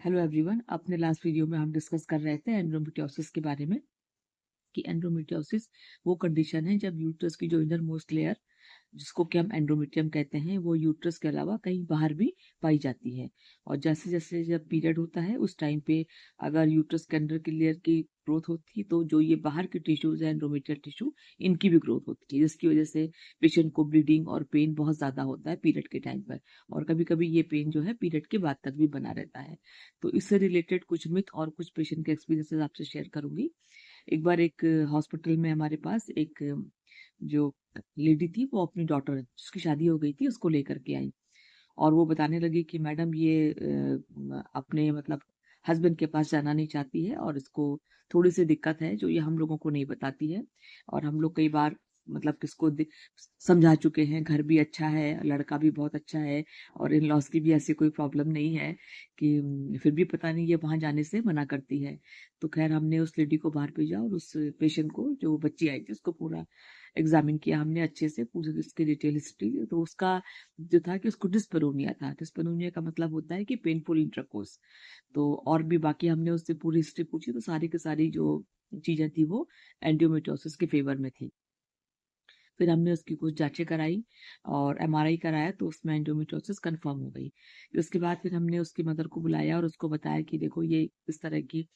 Hello everyone. अपने last video में हम डिस्कस कर रहे थे एंडोमेट्रियोसिस के बारे में कि एंडोमेट्रियोसिस वो कंडीशन है जब यूट्रस की जो इनर मोस्ट लेयर जिसको कि हम एंडोमेट्रियम कहते हैं वो यूट्रस के अलावा कहीं बाहर भी पाई जाती है। और जैसे जैसे जब पीरियड होता है उस टाइम पे अगर यूट्रस के अंदर की लेयर की ग्रोथ होती है तो जो ये बाहर के टिश्यूज है एंडोमेट्रियल टिश्यू इनकी भी ग्रोथ होती है, जिसकी वजह से पेशेंट को ब्लीडिंग और पेन बहुत ज़्यादा होता है पीरियड के टाइम पर। और कभी कभी ये पेन जो है पीरियड के बाद तक भी बना रहता है। तो इससे रिलेटेड कुछ मिथ और कुछ पेशेंट के एक्सपीरियंसेस आपसे शेयर करूंगी। एक बार एक हॉस्पिटल में हमारे पास एक जो लेडी थी वो अपनी डॉटर जिसकी शादी हो गई थी उसको लेकर के आई। और वो बताने लगी कि मैडम ये अपने मतलब हस्बैंड के पास जाना नहीं चाहती है और इसको थोड़ी सी दिक्कत है जो ये हम लोगों को नहीं बताती है। और हम लोग कई बार मतलब किसको समझा चुके हैं, घर भी अच्छा है, लड़का भी बहुत अच्छा है और इन लॉज की भी ऐसी कोई प्रॉब्लम नहीं है कि फिर भी पता नहीं ये वहां जाने से मना करती है। तो खैर हमने उस लेडी को बाहर भेजा और उस पेशेंट को जो बच्ची आई थी उसको पूरा एग्जामिन किया हमने अच्छे से, पूरी उसकी डिटेल हिस्ट्री। तो उसका जो था कि उसको डिस्परोनिया था। डिस्परोनिया का मतलब होता है कि पेनफुल इंटरकोर्स। तो और भी बाकी हमने उससे पूरी हिस्ट्री पूछी तो सारी की सारी जो चीजें थी वो एंडोमेट्रियोसिस के फेवर में थी। फिर हमने उसकी कुछ जांचें कराई और एमआरआई कराया तो उसमें एंडोमेट्रियोसिस कंफर्म हो गई। उसके बाद फिर हमने उसकी मदर को बुलाया और उसको बताया कि देखो ये इस तरह की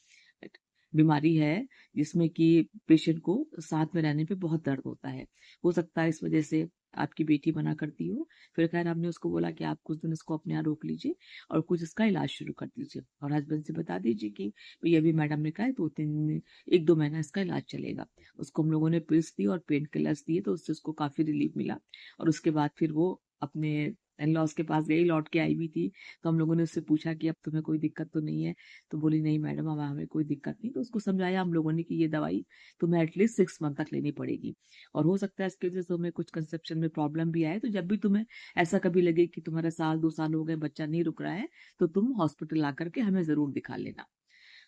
बीमारी है जिसमें कि पेशेंट को साथ में रहने पे बहुत दर्द होता है। हो सकता है इस वजह से आपकी बेटी मना करती हो। फिर खैर हमने उसको बोला कि आप कुछ दिन इसको अपने यहाँ रोक लीजिए और कुछ इसका इलाज शुरू कर दीजिए और हस्बैंड से बता दीजिए कि भाई अभी मैडम ने कहा है 1-2 महीना इसका इलाज चलेगा। उसको हम लोगों ने पिल्स दी और पेन किलर्स दिए तो उससे उसको काफी रिलीफ मिला। और उसके बाद फिर वो अपने इन लॉज के पास गई, लौट के आई भी थी। तो हम लोगों ने उससे पूछा कि अब तुम्हें कोई दिक्कत तो नहीं है? तो बोली नहीं मैडम अब हमें कोई दिक्कत नहीं। तो उसको समझाया हम लोगों ने कि ये दवाई तुम्हें एटलीस्ट 6 मंथ तक लेनी पड़ेगी और हो सकता है इसकी वजह से तुम्हें कुछ कंसेप्शन में प्रॉब्लम भी आए। तो जब भी तुम्हें ऐसा कभी लगे कि तुम्हारा 1-2 साल हो गए बच्चा नहीं रुक रहा है तो तुम हॉस्पिटल आकर के हमें जरूर दिखा लेना।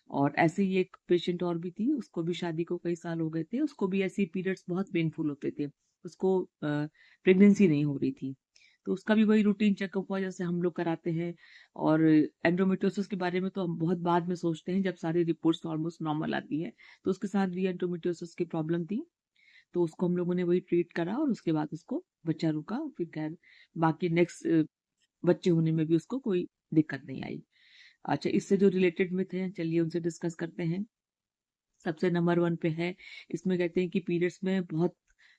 और ऐसे ही एक पेशेंट और भी थी, उसको भी शादी को कई साल हो गए थे, उसको भी ऐसी पीरियड्स बहुत पेनफुल होते थे। उसको प्रेगनेंसी नहीं हो रही थी। तो उसका भी वही रूटीन चेकअप हुआ जैसे हम लोग कराते हैं। और एंडोमेट्रियोसिस के बारे में तो हम बहुत बाद में सोचते हैं जब सारी रिपोर्ट्स ऑलमोस्ट नॉर्मल आती है। तो उसके साथ भी एंडोमेट्रियोसिस की प्रॉब्लम थी। तो उसको हम लोगों ने वही ट्रीट करा और उसके बाद उसको बच्चा रुका। फिर खैर बाकी नेक्स्ट बच्चे होने में भी उसको कोई दिक्कत नहीं आई। अच्छा, इससे जो रिलेटेड मिथ हैं चलिए उनसे डिस्कस करते हैं। सबसे नंबर 1 पे है, इसमें कहते हैं कि पीरियड्स में बहुत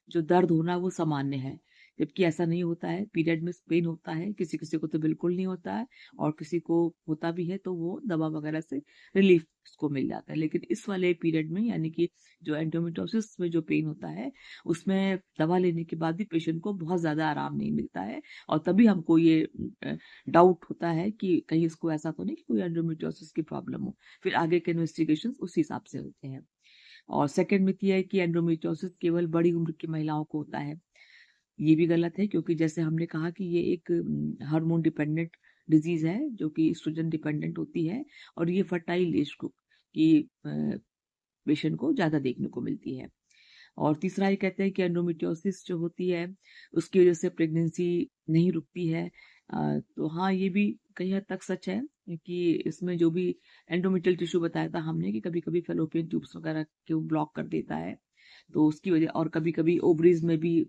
जो दर्द होना वो सामान्य है, जबकि ऐसा नहीं होता है। पीरियड में पेन होता है, किसी किसी को तो बिल्कुल नहीं होता है और किसी को होता भी है तो वो दवा वगैरह से रिलीफ उसको मिल जाता है। लेकिन इस वाले पीरियड में यानी कि जो एंडोमेट्रियोसिस में जो पेन होता है उसमें दवा लेने के बाद भी पेशेंट को बहुत ज्यादा आराम नहीं मिलता है। और तभी हमको ये डाउट होता है कि कहीं इसको ऐसा तो नहीं कि कोई एंडोमेट्रियोसिस की प्रॉब्लम हो। फिर आगे के इन्वेस्टिगेशन उस हिसाब से होते हैं। और सेकंड मिथ ये है कि एंडोमेट्रियोसिस केवल बड़ी उम्र की महिलाओं को होता है। ये भी गलत है क्योंकि जैसे हमने कहा कि ये एक हार्मोन डिपेंडेंट डिजीज है जो कि एस्ट्रोजन डिपेंडेंट होती है और ये फर्टाइल एज ग्रुप की पेशेंट को ज्यादा देखने को मिलती है। और तीसरा ये कहते हैं कि एंडोमेट्रियोसिस जो होती है उसकी वजह से प्रेगनेंसी नहीं रुकती है। तो हाँ ये भी कई हद तक सच है कि इसमें जो भी एंडोमेट्रियल टिश्यू बताया था हमने कि कभी कभी फेलोपियन ट्यूब्स वगैरह को ब्लॉक कर देता है। तो उसकी वजह और कभी कभी ओवरीज में भी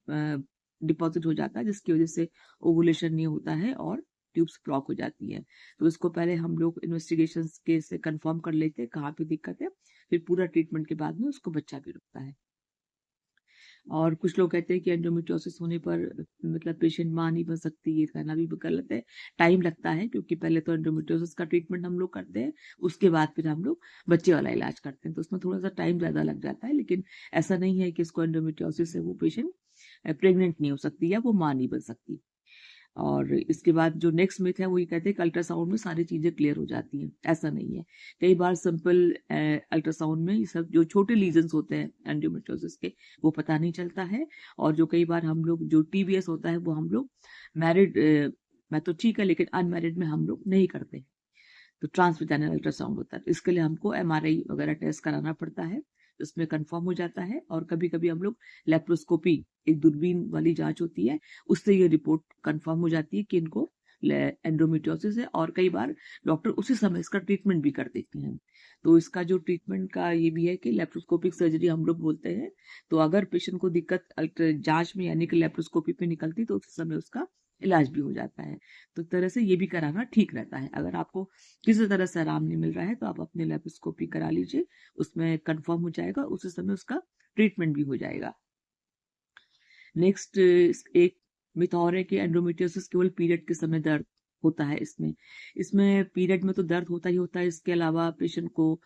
डिपॉजिट हो जाता है जिसकी वजह से ओवुलेशन नहीं होता है और ट्यूब्स ब्लॉक हो जाती है। तो इसको पहले हम लोग इन्वेस्टिगेशन के से कंफर्म कर लेते हैं कहाँ पे दिक्कत है, फिर पूरा ट्रीटमेंट के बाद में उसको बच्चा भी रुकता है। और कुछ लोग कहते हैं कि एंडोमेट्रियोसिस होने पर मतलब पेशेंट मां नहीं बन सकती, ये कहना भी गलत है। टाइम लगता है क्योंकि पहले तो एंडोमेट्रियोसिस का ट्रीटमेंट हम लोग करते हैं, उसके बाद फिर हम लोग बच्चे वाला इलाज करते हैं, तो उसमें थोड़ा सा टाइम ज्यादा लग जाता है। लेकिन ऐसा नहीं है कि इसको एंडोमेट्रियोसिस है वो पेशेंट प्रेग्नेंट नहीं हो सकती या वो मां नहीं बन सकती। और इसके बाद जो नेक्स्ट मिथ है वो ये कहते हैं कि अल्ट्रासाउंड में सारी चीजें क्लियर हो जाती हैं। ऐसा नहीं है। कई बार सिंपल अल्ट्रासाउंड में ये सब जो छोटे लीजन्स होते हैं एंडोमेट्रियोसिस के वो पता नहीं चलता है। और जो कई बार हम लोग जो टीबीएस होता है वो हम लोग मैरिड मैं तो ठीक है लेकिन अनमैरिड में हम लोग नहीं करते। तो ट्रांसवेजाइनल अल्ट्रासाउंड होता है, तो इसके लिए हमको एमआरआई वगैरह टेस्ट कराना पड़ता है। उसमें कंफर्म हो जाता है। और कभी कभी हम लोग लेप्रोस्कोपी, एक दूरबीन वाली जांच होती है, उससे ये रिपोर्ट कंफर्म हो जाती है कि इनको एंडोमेट्रियोसिस है, और कई बार डॉक्टर उसी समय इसका ट्रीटमेंट भी कर देते हैं। तो इसका जो ट्रीटमेंट का ये भी है कि लेप्रोस्कोपिक सर्जरी हम लोग बोलते हैं। तो अगर पेशेंट को दिक्कत जांच में यानी कि लेप्रोस्कोपी पे निकलती तो उस समय उसका इलाज भी हो जाता है। तो एक तरह से ये भी कराना ठीक रहता है। अगर आपको किसी तरह से आराम नहीं मिल रहा है तो आप अपने लेप्रोस्कोपी करा लीजिए, उसमें कंफर्म हो जाएगा, उसी समय उसका ट्रीटमेंट भी हो जाएगा। नेक्स्ट एक मिथ और है कि एंडोमेट्रियोसिस केवल पीरियड के समय दर्द होता है। इसमें पीरियड में तो दर्द होता ही होता है, इसके अलावा पेशेंट को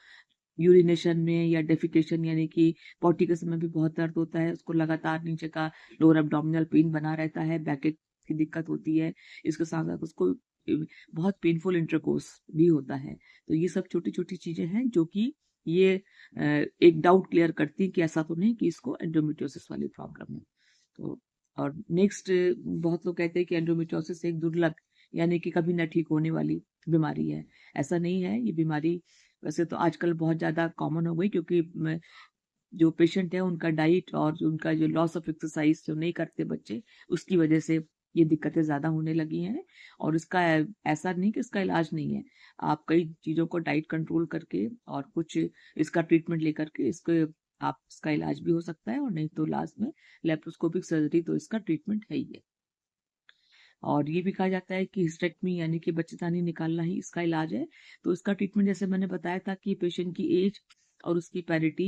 यूरिनेशन में या डेफिकेशन यानी कि पॉटी के समय भी बहुत दर्द होता है। उसको लगातार नीचे का लोअर एब्डोमिनल पेन बना रहता है, बैकेट की दिक्कत होती है। इसके साथ साथ उसको बहुत पेनफुल इंटरकोर्स भी होता है। तो ये सब छोटी छोटी चीजें हैं जो कि ये एक डाउट क्लियर करती है कि ऐसा तो नहीं कि इसको एंडोमेट्रियोसिस वाली प्रॉब्लम है। तो और नेक्स्ट, बहुत लोग कहते हैं कि एंडोमेट्रियोसिस एक दुर्लभ यानी कि कभी न ठीक होने वाली बीमारी है। ऐसा नहीं है। ये बीमारी वैसे तो आजकल बहुत ज़्यादा कॉमन हो गई, क्योंकि जो पेशेंट है उनका डाइट और जो उनका जो लॉस ऑफ एक्सरसाइज जो नहीं करते बच्चे, उसकी वजह से ये दिक्कतें ज़्यादा होने लगी हैं। और इसका ऐसा नहीं कि इसका इलाज नहीं है। आप कई चीज़ों को डाइट कंट्रोल करके और कुछ इसका ट्रीटमेंट लेकर के इसको आप इसका इलाज भी हो सकता है, और नहीं तो लास्ट में लेप्रोस्कोपिक सर्जरी तो इसका ट्रीटमेंट है ही है। और ये भी कहा जाता है कि हिस्टेक्टमी यानी कि बच्चेदानी निकालना ही इसका इलाज है। तो इसका ट्रीटमेंट जैसे मैंने बताया था कि पेशेंट की एज और उसकी पैरिटी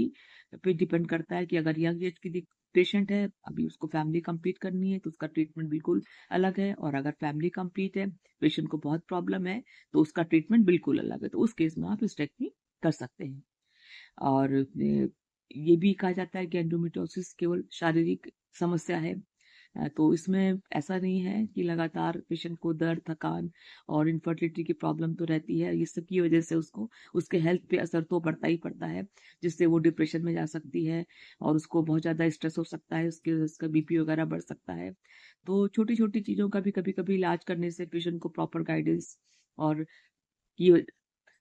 पे डिपेंड करता है कि अगर यंग एज की पेशेंट है, अभी उसको फैमिली कंप्लीट करनी है, तो उसका ट्रीटमेंट बिल्कुल अलग है। और अगर फैमिली कंप्लीट है, पेशेंट को बहुत प्रॉब्लम है, तो उसका ट्रीटमेंट बिल्कुल अलग है। तो उस केस में आप हिस्टेक्टमी कर सकते हैं। और ये भी कहा जाता है कि एंडोमेट्रियोसिस केवल शारीरिक समस्या है। तो इसमें ऐसा नहीं है कि लगातार पेशेंट को दर्द, थकान और इनफर्टिलिटी की प्रॉब्लम तो रहती है। इस सब की वजह से उसको उसके हेल्थ पे असर तो पड़ता ही पड़ता है, जिससे वो डिप्रेशन में जा सकती है और उसको बहुत ज़्यादा स्ट्रेस हो सकता है, उसका बीपी वगैरह बढ़ सकता है। तो छोटी छोटी चीज़ों का भी कभी कभी इलाज करने से पेशेंट को प्रॉपर गाइडेंस और की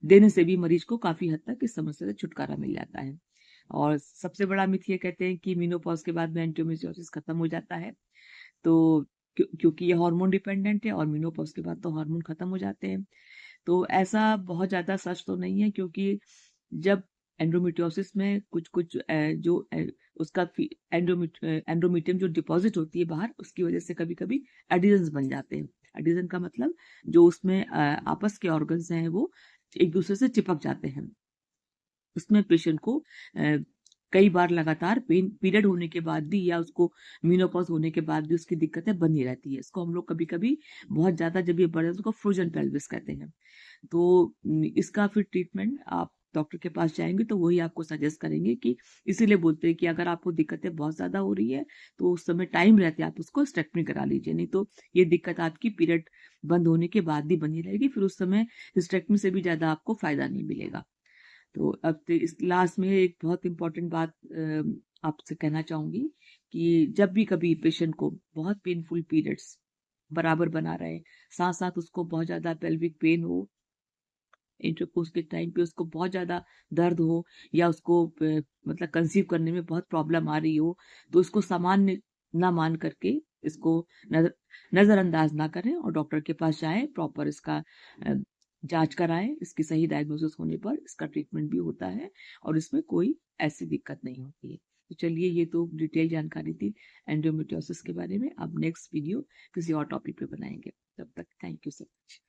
देने से भी मरीज को काफी हद तक इस समस्या से छुटकारा मिल जाता है। और सबसे बड़ा मिथ ये कहते हैं कि मेनोपॉज के बाद में एंडोमेट्रियोसिस खत्म हो जाता है। तो क्योंकि ये हार्मोन डिपेंडेंट है और मेनोपॉज के बाद तो हार्मोन खत्म हो जाते हैं। तो ऐसा बहुत ज्यादा सच तो नहीं है, क्योंकि जब एंडोमेट्रियोसिस में कुछ कुछ उसका एंडोमेट्रियम जो डिपॉजिट होती है बाहर, उसकी वजह से कभी कभी एडिशंस बन जाते हैं। एडिशन का मतलब जो उसमें आपस के ऑर्गन्स हैं वो एक दूसरे से चिपक जाते हैं। उसमें पेशेंट को कई बार लगातार पेन पीरियड होने के बाद भी या उसको मीनोपॉज होने के बाद भी उसकी दिक्कतें बनी रहती है। इसको हम लोग कभी कभी बहुत ज्यादा जब ये बढ़ जाता है उसको फ्रोजन पेल्विस कहते हैं। तो इसका फिर ट्रीटमेंट आप डॉक्टर के पास जाएंगे तो वही आपको सजेस्ट करेंगे कि इसीलिए बोलते हैं कि अगर आपको दिक्कतें बहुत ज्यादा हो रही है तो उस समय टाइम रहते आप उसको स्टेक्टमी करा लीजिए, नहीं तो ये दिक्कत आपकी पीरियड बंद होने के बाद भी बनी रहेगी। फिर उस समय हिस्टेक्टमी से भी ज्यादा आपको फायदा नहीं मिलेगा। तो अब तो इस लास्ट में एक बहुत इंपॉर्टेंट बात आपसे कहना चाहूंगी कि जब भी कभी पेशेंट को बहुत पेनफुल पीरियड्स बराबर बना रहे, साथ साथ उसको बहुत ज्यादा पेल्विक पेन हो, इंटरकोर्स के टाइम पे उसको बहुत ज्यादा दर्द हो, या उसको मतलब कंसीव करने में बहुत प्रॉब्लम आ रही हो, तो उसको सामान्य ना मान करके इसको नजरअंदाज ना करें और डॉक्टर के पास जाएं, प्रॉपर इसका जांच कराएं। इसकी सही डायग्नोसिस होने पर इसका ट्रीटमेंट भी होता है और इसमें कोई ऐसी दिक्कत नहीं होती है। तो चलिए, ये तो डिटेल जानकारी थी एंडोमेट्रियोसिस के बारे में। अब नेक्स्ट वीडियो किसी और टॉपिक पे बनाएंगे। तब तक थैंक यू सो मच।